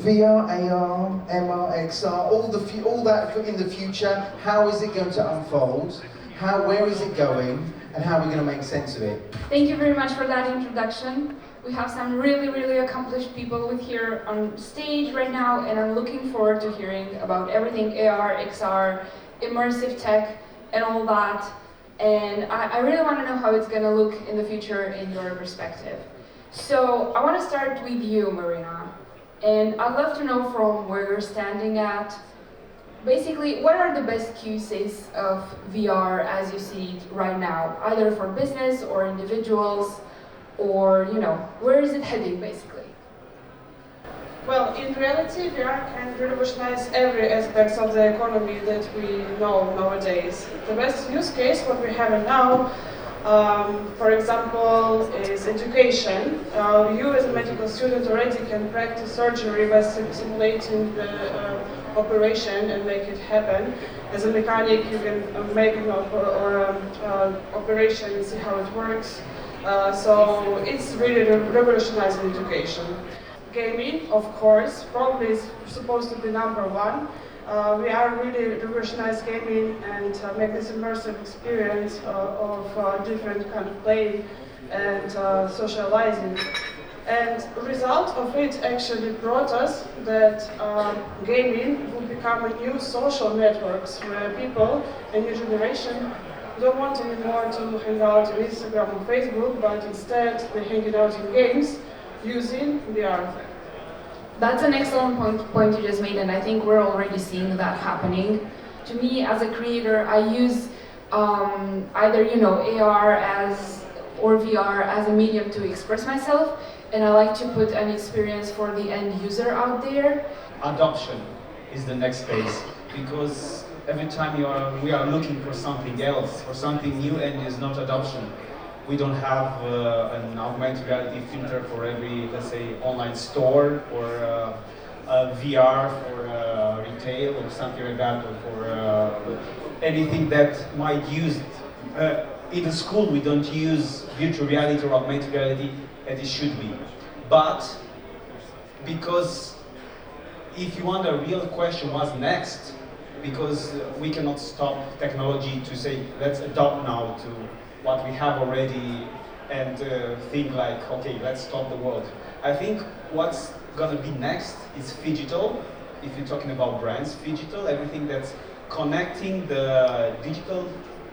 VR, AR, MR, XR, all that in the future. How is it going to unfold? Where is it going? And how are we going to make sense of it? Thank you very much for that introduction. We have some really, really accomplished people with here on stage right now, and I'm looking forward to hearing about everything AR, XR, immersive tech, and all that. And I really want to know how it's going to look in the future in your perspective. So I want to start with you, Marina. And I'd love to know from where you're standing at. Basically, what are the best uses of VR as you see it right now, either for business or individuals, or, where is it heading, basically? Well, in reality, VR can revolutionize every aspect of the economy that we know nowadays. The best use case, what we have now, for example, is education. You as a medical student already can practice surgery by simulating the operation and make it happen. As a mechanic, you can make an operation and see how it works. So it's really revolutionizing education. Gaming, of course, probably is supposed to be number one. We are really revolutionize gaming and make this immersive experience of different kind of playing and socializing. And the result of it actually brought us that gaming will become a new social networks where people, a new generation, don't want anymore to hang out on Instagram or Facebook, but instead they're hanging out in games using VR. That's an excellent point you just made, and I think we're already seeing that happening. To me, as a creator, I use either AR or VR as a medium to express myself, and I like to put an experience for the end user out there. Adoption is the next phase, because every time we are looking for something else, for something new, and there's not adoption. We don't have an augmented reality filter for every, let's say, online store, or a VR for retail or something like that, or for anything that might use. In the school, we don't use virtual reality or augmented reality as it should be. But because if you want a real question, what's next? Because we cannot stop technology to say, let's adopt now to what we have already and think like, okay, let's stop the world. I think what's going to be next is phygital. If you're talking about brands, phygital, everything that's connecting the digital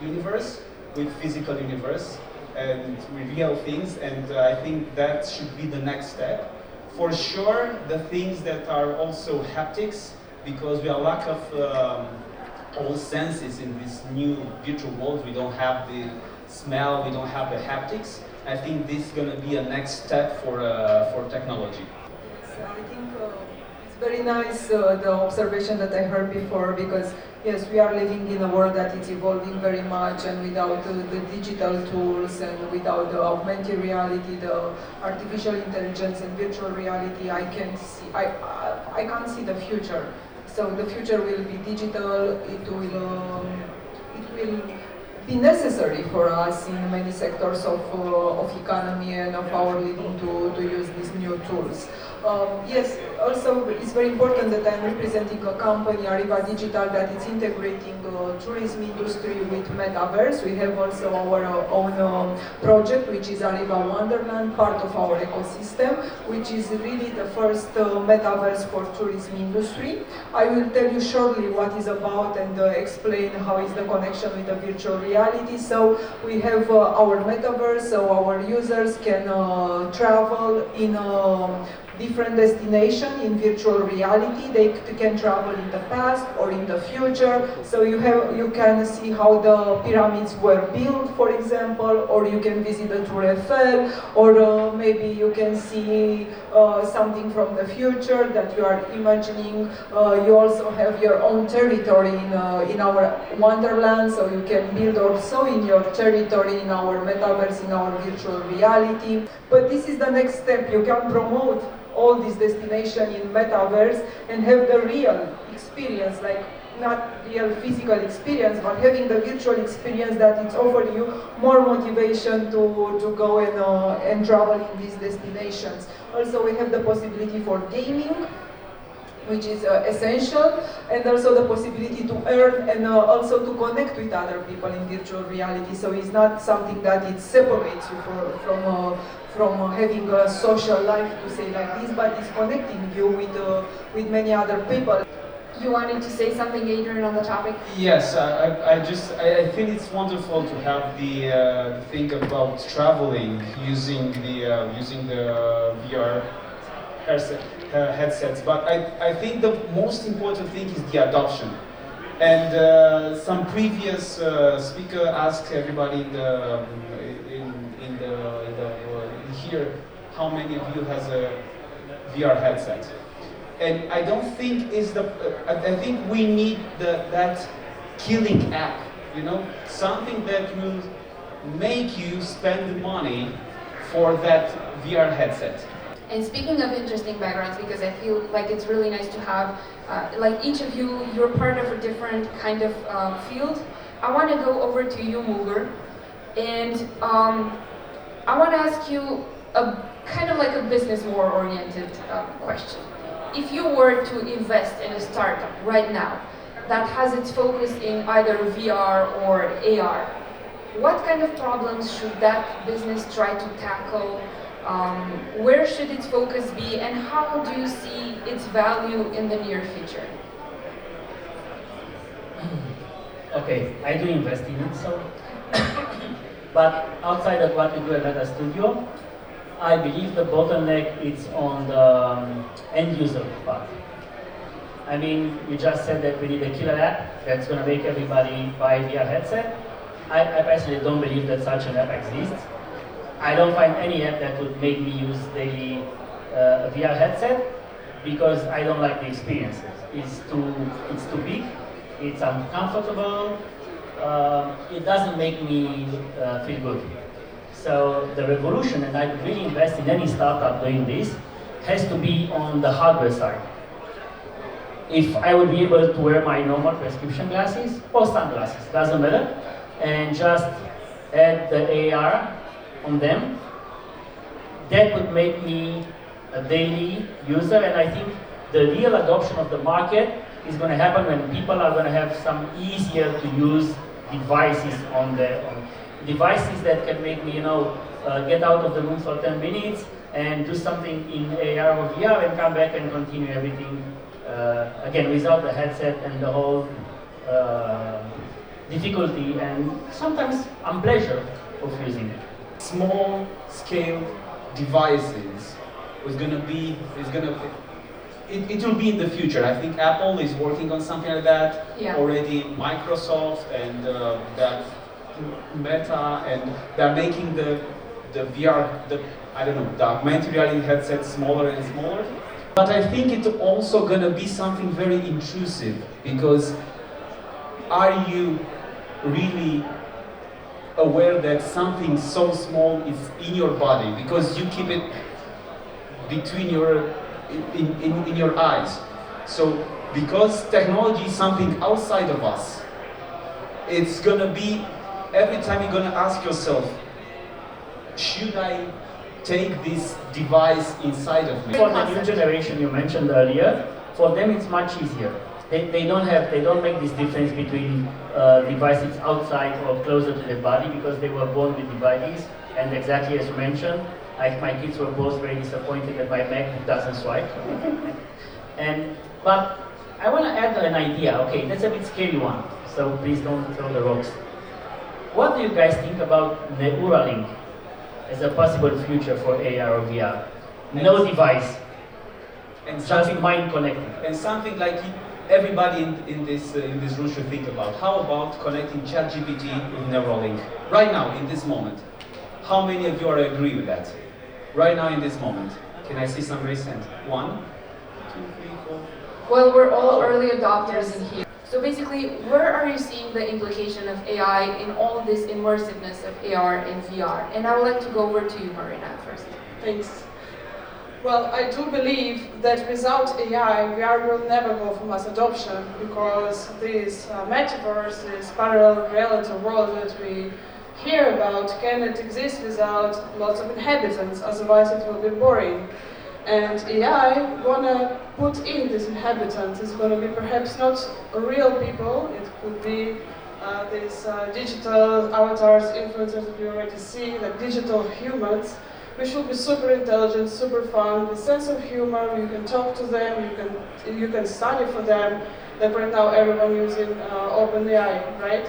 universe with physical universe and real things, and I think that should be the next step. For sure, the things that are also haptics, because we are lack of all senses in this new virtual world. We don't have the smell, we don't have the haptics. I think this is going to be a next step for technology. So I think it's very nice the observation that I heard before, because yes, we are living in a world that is evolving very much, and without the digital tools and without the augmented reality, the artificial intelligence and virtual reality, I can't see the future. So the future will be digital. It will be necessary for us in many sectors of economy and of our living to use these new tools. Yes, also it's very important that I'm representing a company, Arriva Digital, that is integrating the tourism industry with metaverse. We have also our own project, which is Arriva Wonderland, part of our ecosystem, which is really the first metaverse for tourism industry. I will tell you shortly what is about and explain how is the connection with the virtual reality. So we have our metaverse, so our users can travel in different destination in virtual reality. They can travel in the past or in the future. So you can see how the pyramids were built, for example, or you can visit the Tour Eiffel, or maybe you can see something from the future that you are imagining. You also have your own territory in our Wonderland, so you can build also in your territory in our metaverse, in our virtual reality. But this is the next step. You can promote all this destination in metaverse and have the real experience, like not real physical experience, but having the virtual experience that it's offering you more motivation to go and travel in these destinations. Also, we have the possibility for gaming. which is essential, and also the possibility to earn and also to connect with other people in virtual reality. So it's not something that it separates you from having a social life, to say like this, but it's connecting you with many other people. You wanted to say something, Adrian, on the topic? Yes, I think it's wonderful to have the think about traveling using the VR headsets. But I think the most important thing is the adoption. And some previous speaker asked everybody in here how many of you has a VR headset. And I don't think I think we need that killing app, something that will make you spend money for that VR headset. And speaking of interesting backgrounds, because I feel like it's really nice to have, like each of you, you're part of a different kind of field. I want to go over to you, Mugur, and I want to ask you a kind of like a business more oriented question. If you were to invest in a startup right now that has its focus in either VR or AR, what kind of problems should that business try to tackle? Where should its focus be, and how do you see its value in the near future? Okay, I do invest in it, so. But outside of what we do at Data Studio, I believe the bottleneck is on the end user part. I mean, we just said that we need a killer app that's going to make everybody buy a VR headset. I personally don't believe that such an app exists. I don't find any app that would make me use daily a VR headset because I don't like the experiences. It's too big, it's uncomfortable, it doesn't make me feel good. So the revolution, and I would really invest in any startup doing this, has to be on the hardware side. If I would be able to wear my normal prescription glasses or sunglasses, doesn't matter, and just add the AR on them, that would make me a daily user, and I think the real adoption of the market is going to happen when people are going to have some easier to use devices on devices that can make me, get out of the room for 10 minutes and do something in AR or VR and come back and continue everything again without the headset and the whole difficulty and sometimes unpleasure of using it. Small scale devices it will be in the future. I think Apple is working on something like that already. Microsoft and that Meta, and they're making the VR, the augmented reality headset smaller and smaller. But I think it's also gonna be something very intrusive, because are you really aware that something so small is in your body because you keep it between your in your eyes? So because technology is something outside of us, it's gonna be every time you're gonna ask yourself, should I take this device inside of me? For the new generation you mentioned earlier, for them it's much easier. They don't make this difference between devices outside or closer to the body because they were born with devices. And exactly as you mentioned, my kids were both very disappointed that my MacBook doesn't swipe. But I want to add an idea. Okay, that's a bit scary one, so please don't throw the rocks. What do you guys think about Neuralink as a possible future for AR or VR? No device, and just mind connected. And something like everybody in this room should think about. How about connecting ChatGPT with Neuralink right now, in this moment? How many of you are agree with that? Right now, in this moment. Can I see some raise hand? 1, 2, 3, 4. Well, we're all early adopters in here. So basically, where are you seeing the implication of AI in all this immersiveness of AR and VR? And I would like to go over to you, Marina, first. Thanks. Well, I do believe that without AI, VR will never go for mass adoption, because this metaverse, this parallel reality world that we hear about cannot exist without lots of inhabitants, otherwise it will be boring. And AI wanna put in this inhabitants. It's gonna be perhaps not real people. It could be these digital avatars, influencers that we already see, like digital humans, which will be super intelligent, super fun, with sense of humor. You can talk to them, you can study for them. Like right now, everyone using OpenAI, right?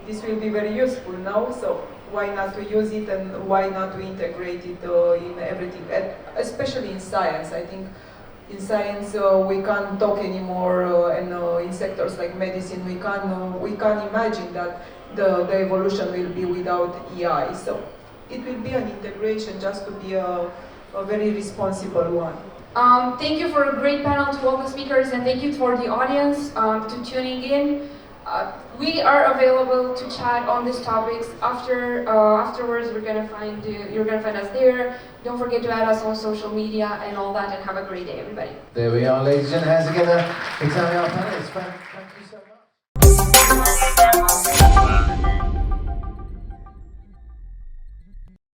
This will be very useful now, so why not to use it and why not to integrate it in everything, and especially in science. I think in science we can't talk anymore, and in sectors like medicine we can't imagine that the evolution will be without AI. So it will be an integration, just to be a very responsible one. Thank you for a great panel to all the speakers, and thank you for the audience to tuning in. We are available to chat on these topics. Afterwards, you're gonna find us there. Don't forget to add us on social media and all that, and have a great day, everybody. There we are, ladies and gentlemen. Hands together. It's our panelists. Thank you so much.